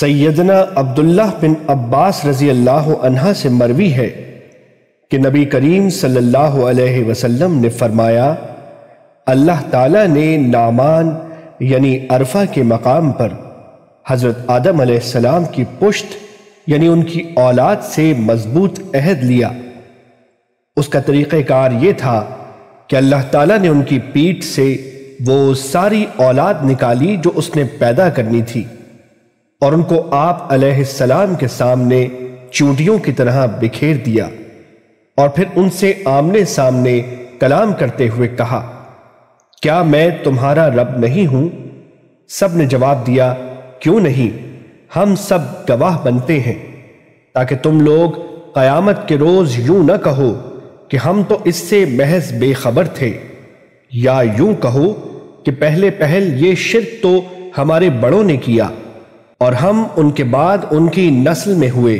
سیدنا عبداللہ بن عباس رضی اللہ عنہ سے مروی ہے کہ نبی کریم صلی اللہ علیہ وسلم نے فرمایا، اللہ تعالیٰ نے نعمان یعنی عرفہ کے مقام پر حضرت آدم علیہ السلام کی پشت یعنی ان کی اولاد سے مضبوط عہد لیا۔ اس کا طریقہ کار یہ تھا کہ اللہ تعالیٰ نے ان کی پیٹھ سے وہ ساری اولاد نکالی جو اس نے پیدا کرنی تھی، اور ان کو آپ علیہ السلام کے سامنے چونٹیوں کی طرح بکھیر دیا، اور پھر ان سے آمنے سامنے کلام کرتے ہوئے کہا، کیا میں تمہارا رب نہیں ہوں؟ سب نے جواب دیا، کیوں نہیں، ہم سب گواہ بنتے ہیں، تاکہ تم لوگ قیامت کے روز یوں نہ کہو کہ ہم تو اس سے محض بے خبر تھے، یا یوں کہو کہ پہلے پہل یہ شرک تو ہمارے بڑوں نے کیا اور ہم ان کے بعد ان کی نسل میں ہوئے،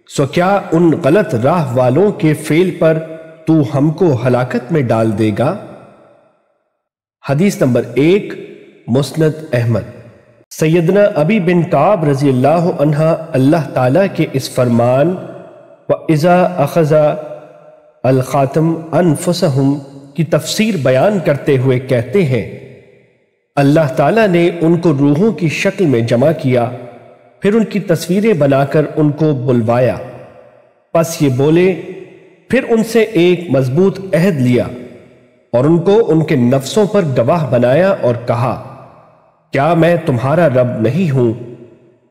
سو کیا ان غلط راہ والوں کے فعل پر تو ہم کو ہلاکت میں ڈال دے گا؟ حدیث نمبر 1، مسند احمد۔ سیدنا ابی بن کعب رضی اللہ عنہ اللہ تعالیٰ کے اس فرمان وَإِذَا أَخَذَ الْخَاتَمُ أَنفُسَهُمْ کی تفسیر بیان کرتے ہوئے کہتے ہیں، اللہ تعالیٰ نے ان کو روحوں کی شکل میں جمع کیا، پھر ان کی تصویریں بنا کر ان کو بلوایا، پس یہ بولے، پھر ان سے ایک مضبوط عہد لیا اور ان کو ان کے نفسوں پر گواہ بنایا اور کہا، کیا میں تمہارا رب نہیں ہوں؟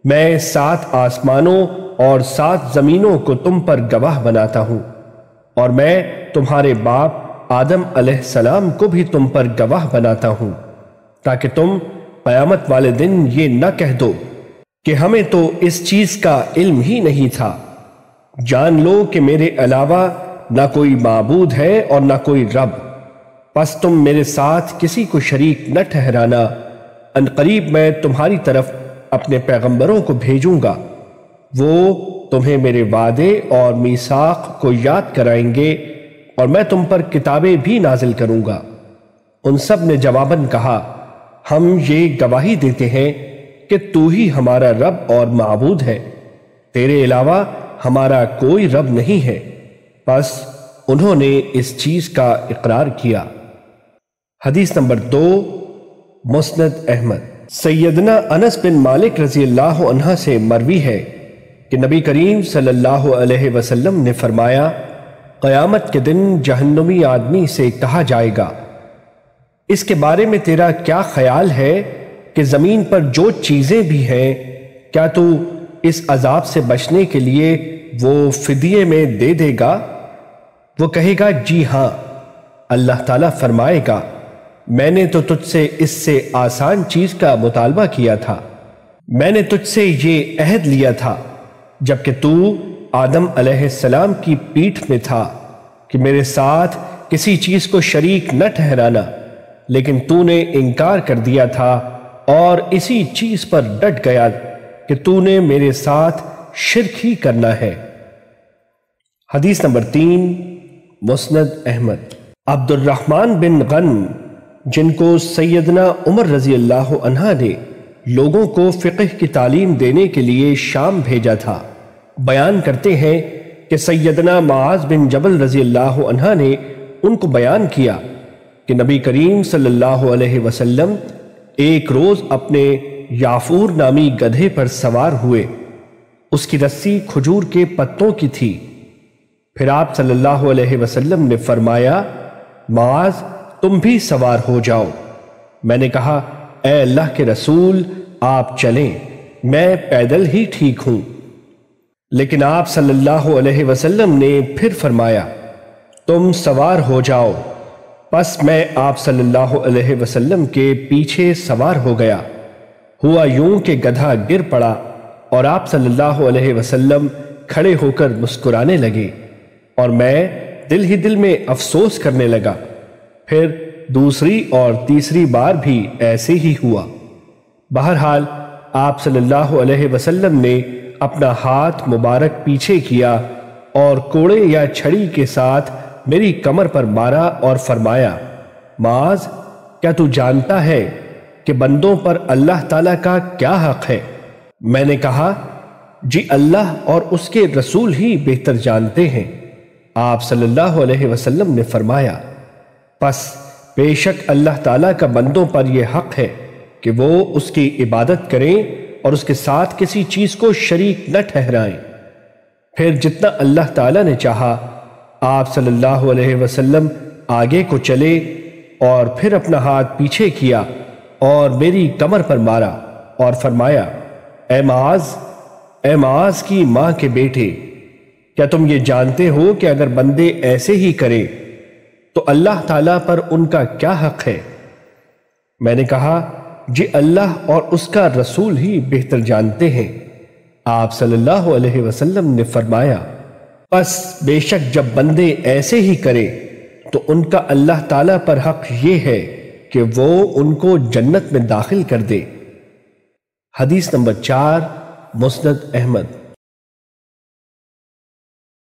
میں 7 آسمانوں اور 7 زمینوں کو تم پر گواہ بناتا ہوں، اور میں تمہارے باپ آدم علیہ السلام کو بھی تم پر گواہ بناتا ہوں، تاکہ تم قیامت والے دن یہ نہ کہہ دو کہ ہمیں تو اس چیز کا علم ہی نہیں تھا۔ جان لو کہ میرے علاوہ نہ کوئی معبود ہے اور نہ کوئی رب، پس تم میرے ساتھ کسی کو شریک نہ ٹھہرانا، ان قریب میں تمہاری طرف اپنے پیغمبروں کو بھیجوں گا، وہ تمہیں میرے وعدے اور میثاق کو یاد کرائیں گے، اور میں تم پر کتابیں بھی نازل کروں گا۔ ان سب نے جواباً کہا، ہم یہ گواہی دیتے ہیں کہ تو ہی ہمارا رب اور معبود ہے، تیرے علاوہ ہمارا کوئی رب نہیں ہے۔ پس انہوں نے اس چیز کا اقرار کیا۔ حدیث نمبر 2، مسند احمد۔ سیدنا انس بن مالک رضی اللہ عنہ سے مروی ہے کہ نبی کریم صلی اللہ علیہ وسلم نے فرمایا، قیامت کے دن جہنمی آدمی سے کہا جائے گا، اس کے بارے میں تیرا کیا خیال ہے کہ زمین پر جو چیزیں بھی ہیں، کیا تو اس عذاب سے بچنے کے لیے وہ فدیے میں دے دے گا؟ وہ کہے گا، جی ہاں۔ اللہ تعالیٰ فرمائے گا، میں نے تو تجھ سے اس سے آسان چیز کا مطالبہ کیا تھا، میں نے تجھ سے یہ عہد لیا تھا جبکہ تو آدم علیہ السلام کی پیٹھ میں تھا کہ میرے ساتھ کسی چیز کو شریک نہ ٹھہرانا، لیکن تو نے انکار کر دیا تھا اور اسی چیز پر ڈٹ گیا کہ تو نے میرے ساتھ شرک ہی کرنا ہے۔ حدیث نمبر 3، مسند احمد۔ عبد الرحمن بن غنم، جن کو سیدنا عمر رضی اللہ عنہ نے لوگوں کو فقہ کی تعلیم دینے کے لیے شام بھیجا تھا، بیان کرتے ہیں کہ سیدنا معاذ بن جبل رضی اللہ عنہ نے ان کو بیان کیا کہ نبی کریم صلی اللہ علیہ وسلم ایک روز اپنے یافور نامی گدھے پر سوار ہوئے، اس کی رسی کھجور کے پتوں کی تھی۔ پھر آپ صلی اللہ علیہ وسلم نے فرمایا، معاذ تم بھی سوار ہو جاؤ۔ میں نے کہا، اے اللہ کے رسول، آپ چلیں، میں پیدل ہی ٹھیک ہوں۔ لیکن آپ صلی اللہ علیہ وسلم نے پھر فرمایا، تم سوار ہو جاؤ۔ پس میں آپ صلی اللہ علیہ وسلم کے پیچھے سوار ہو گیا۔ ہوا یوں کہ گدھا گر پڑا اور آپ صلی اللہ علیہ وسلم کھڑے ہو کر مسکرانے لگے، اور میں دل ہی دل میں افسوس کرنے لگا۔ پھر دوسری اور تیسری بار بھی ایسے ہی ہوا۔ بہرحال آپ صلی اللہ علیہ وسلم نے اپنا ہاتھ مبارک پیچھے کیا اور کوڑے یا چھڑی کے ساتھ میری کمر پر مارا اور فرمایا، معاذ، کیا تو جانتا ہے کہ بندوں پر اللہ تعالیٰ کا کیا حق ہے؟ میں نے کہا جی اللہ اور اس کے رسول ہی بہتر جانتے ہیں۔ آپ صلی اللہ علیہ وسلم نے فرمایا پس بے شک اللہ تعالیٰ کا بندوں پر یہ حق ہے کہ وہ اس کی عبادت کریں اور اس کے ساتھ کسی چیز کو شریک نہ ٹھہرائیں۔ پھر جتنا اللہ تعالیٰ نے چاہا آپ صلی اللہ علیہ وسلم آگے کو چلے اور پھر اپنا ہاتھ پیچھے کیا اور میری کمر پر مارا اور فرمایا اے معاذ کی ماں کے بیٹے، کیا تم یہ جانتے ہو کہ اگر بندے ایسے ہی کریں تو اللہ تعالیٰ پر ان کا کیا حق ہے؟ میں نے کہا جی اللہ اور اس کا رسول ہی بہتر جانتے ہیں۔ آپ صلی اللہ علیہ وسلم نے فرمایا پس بے شک جب بندے ایسے ہی کریں تو ان کا اللہ تعالیٰ پر حق یہ ہے کہ وہ ان کو جنت میں داخل کر دے۔ حدیث نمبر 4 مسند احمد۔